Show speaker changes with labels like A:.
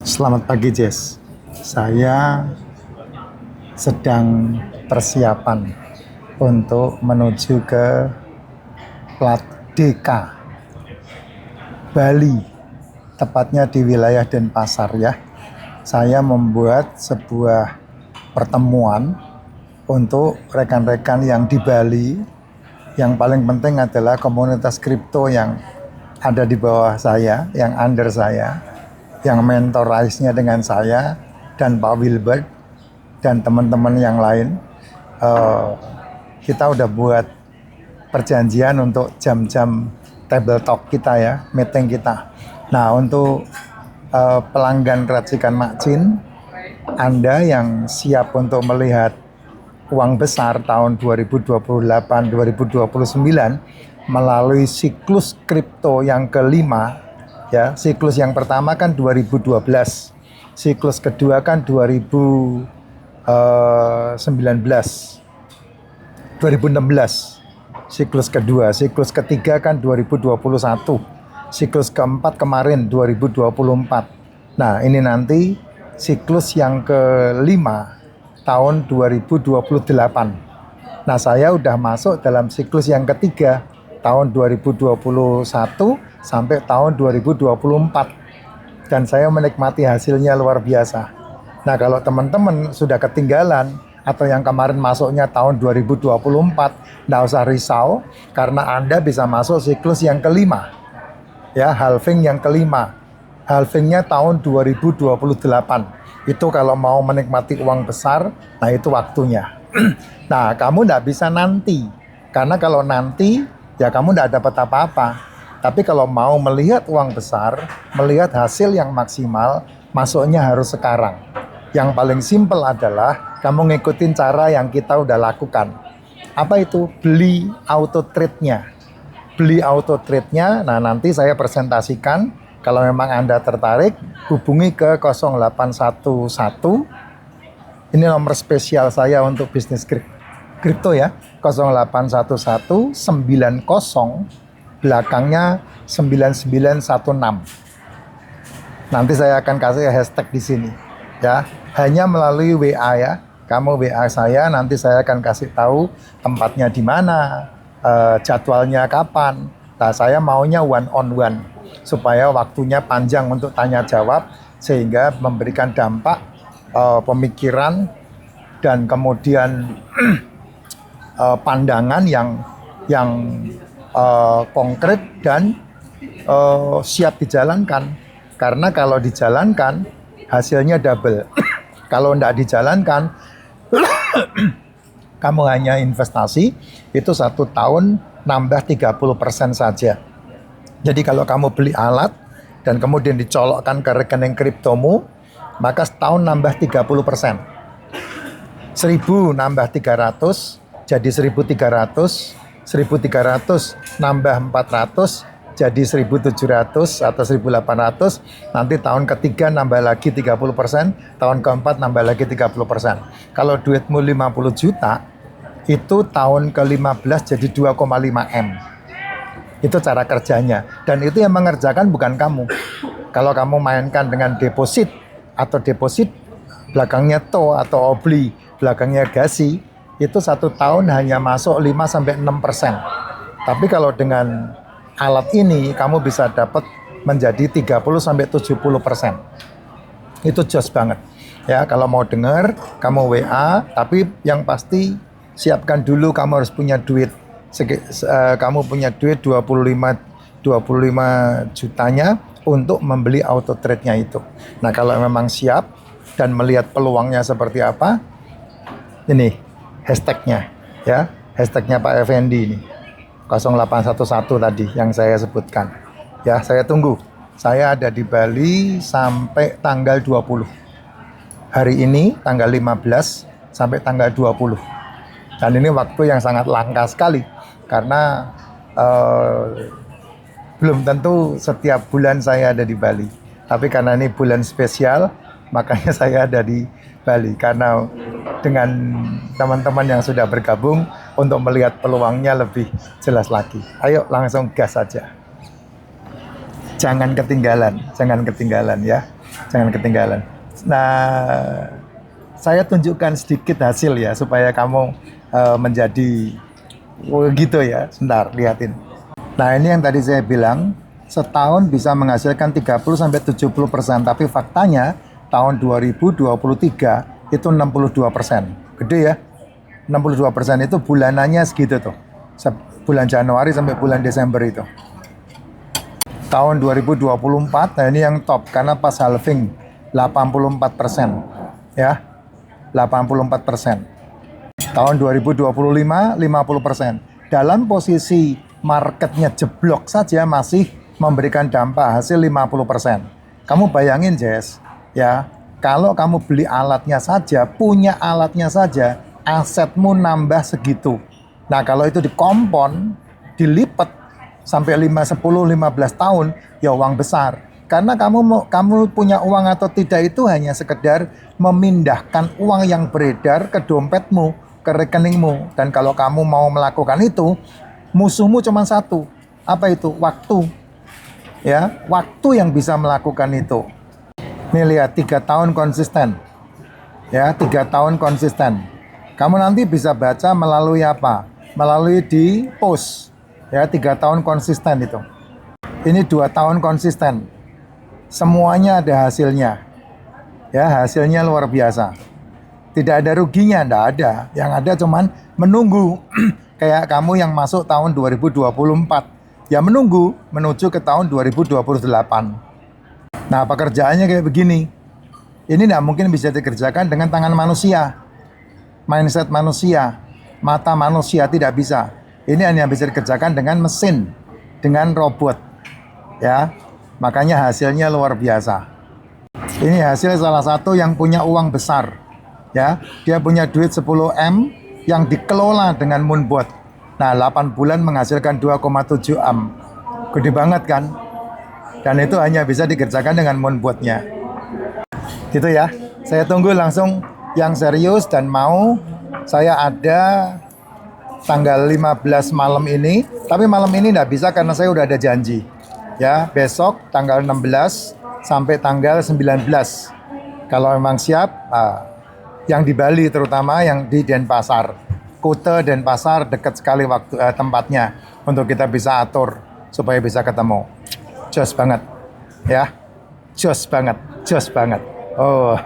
A: Selamat pagi, Jess. Saya sedang persiapan untuk menuju ke Plat DK Bali, tepatnya di wilayah Denpasar ya. Saya membuat sebuah pertemuan untuk rekan-rekan yang di Bali. Yang paling penting adalah komunitas kripto yang ada di bawah saya, yang under saya, yang mentorize-nya dengan saya dan Pak Wilbert dan teman-teman yang lain. Kita udah buat perjanjian untuk jam-jam table talk kita ya, meeting kita. Nah, untuk pelanggan Racikan Makcin, Anda yang siap untuk melihat uang besar tahun 2028-2029 melalui siklus kripto yang kelima ya. Siklus yang pertama kan 2012, siklus kedua kan 2016, siklus kedua, siklus ketiga kan 2021, siklus keempat kemarin 2024. Nah, ini nanti siklus yang kelima tahun 2028. Nah, saya udah masuk dalam siklus yang ketiga tahun 2021 sampai tahun 2024. Dan saya menikmati hasilnya luar biasa. Nah, kalau teman-teman sudah ketinggalan atau yang kemarin masuknya tahun 2024, nggak usah risau karena Anda bisa masuk siklus yang kelima. Ya, halving yang kelima. Halvingnya tahun 2028. Itu kalau mau menikmati uang besar, nah itu waktunya. Nah, kamu nggak bisa nanti. Karena kalau nanti, ya kamu nggak dapat apa-apa. Tapi kalau mau melihat uang besar, melihat hasil yang maksimal, masuknya harus sekarang. Yang paling simpel adalah kamu ngikutin cara yang kita udah lakukan. Apa itu? Beli auto trade-nya. Beli auto trade-nya, nah nanti saya presentasikan. Kalau memang Anda tertarik, hubungi ke 0811. Ini nomor spesial saya untuk bisnis kripto ya. 0811 90 belakangnya 9916. Nanti saya akan kasih hashtag di sini ya. Hanya melalui WA ya. Kamu WA saya, nanti saya akan kasih tahu tempatnya di mana, jadwalnya kapan. Nah, saya maunya one on one supaya waktunya panjang untuk tanya jawab sehingga memberikan dampak pemikiran dan kemudian pandangan yang konkret dan siap dijalankan. Karena kalau dijalankan hasilnya double. Kalau tidak dijalankan kamu hanya investasi itu 1 tahun nambah 30% saja. Jadi kalau kamu beli alat dan kemudian dicolokkan ke rekening kriptomu, maka setahun nambah 30%. 1000 nambah 300 jadi 1300, 1300 nambah 400 jadi 1700 atau 1800. Nanti tahun ketiga nambah lagi 30%, tahun keempat nambah lagi 30%. Kalau duitmu 50 juta, itu tahun ke-15 jadi 2,5 M. Itu cara kerjanya. Dan itu yang mengerjakan bukan kamu. Kalau kamu mainkan dengan deposit atau deposit, belakangnya to atau obli, belakangnya gasi, itu 1 tahun hanya masuk 5-6%. Tapi kalau dengan alat ini, kamu bisa dapat menjadi 30-70%. Itu jos banget. Ya, kalau mau dengar, kamu WA, tapi yang pasti siapkan dulu kamu harus punya duit. Kamu punya duit 25 jutanya untuk membeli auto trade-nya itu. Nah, kalau memang siap dan melihat peluangnya seperti apa, ini hashtag-nya ya, hashtag-nya Pak Effendi ini 0811 tadi yang saya sebutkan. Ya, saya tunggu. Saya ada di Bali sampai tanggal 20. Hari ini tanggal 15 sampai tanggal 20. Dan ini waktu yang sangat langka sekali karena belum tentu setiap bulan saya ada di Bali. Tapi karena ini bulan spesial, makanya saya ada di Bali. Karena dengan teman-teman yang sudah bergabung untuk melihat peluangnya lebih jelas lagi. Ayo langsung gas saja. Jangan ketinggalan ya. Jangan ketinggalan. Nah, saya tunjukkan sedikit hasil ya supaya kamu menjadi gitu ya. Sebentar, lihatin. Nah, ini yang tadi saya bilang, setahun bisa menghasilkan 30-70%, tapi faktanya tahun 2023 itu 62%. Gede ya. 62% itu bulanannya segitu tuh. Bulan Januari sampai bulan Desember itu. Tahun 2024, nah ini yang top karena pas halving 84%. Ya. 84%. Tahun 2025 50%. Dalam posisi marketnya jeblok saja masih memberikan dampak hasil 50%. Kamu bayangin Jess, ya, kalau kamu beli alatnya saja, punya alatnya saja, asetmu nambah segitu. Nah, kalau itu dikompon, dilipat sampai 5, 10, 15 tahun, ya uang besar. Karena kamu punya uang atau tidak itu hanya sekedar memindahkan uang yang beredar ke dompetmu, ke rekeningmu. Dan kalau kamu mau melakukan itu, musuhmu cuma satu. Apa itu? Waktu. Ya, waktu yang bisa melakukan itu. Nih lihat, 3 tahun konsisten. Ya, 3 tahun konsisten. Kamu nanti bisa baca melalui apa? Melalui di post. Ya, 3 tahun konsisten itu. Ini 2 tahun konsisten. Semuanya ada hasilnya. Ya, hasilnya luar biasa. Tidak ada ruginya, enggak ada. Yang ada cuman menunggu. Kayak kamu yang masuk tahun 2024. Ya menunggu menuju ke tahun 2028. Nah, pekerjaannya kayak begini. Ini enggak mungkin bisa dikerjakan dengan tangan manusia. Mindset manusia, mata manusia tidak bisa. Ini hanya bisa dikerjakan dengan mesin, dengan robot. Ya. Makanya hasilnya luar biasa. Ini hasil salah satu yang punya uang besar. Ya, dia punya duit 10M yang dikelola dengan Moonbot. Nah, 8 bulan menghasilkan 2,7 M. Gede banget kan? Dan itu hanya bisa dikerjakan dengan Moonbotnya. Gitu ya. Saya tunggu langsung yang serius dan mau. Saya ada tanggal 15 malam ini. Tapi malam ini nggak bisa karena saya udah ada janji. Ya, besok tanggal 16 sampai tanggal 19. Kalau memang siap, yang di Bali terutama yang di Denpasar. Kute Denpasar dekat sekali waktu tempatnya untuk kita bisa atur supaya bisa ketemu. Jos banget. Ya. Jos banget. Oh,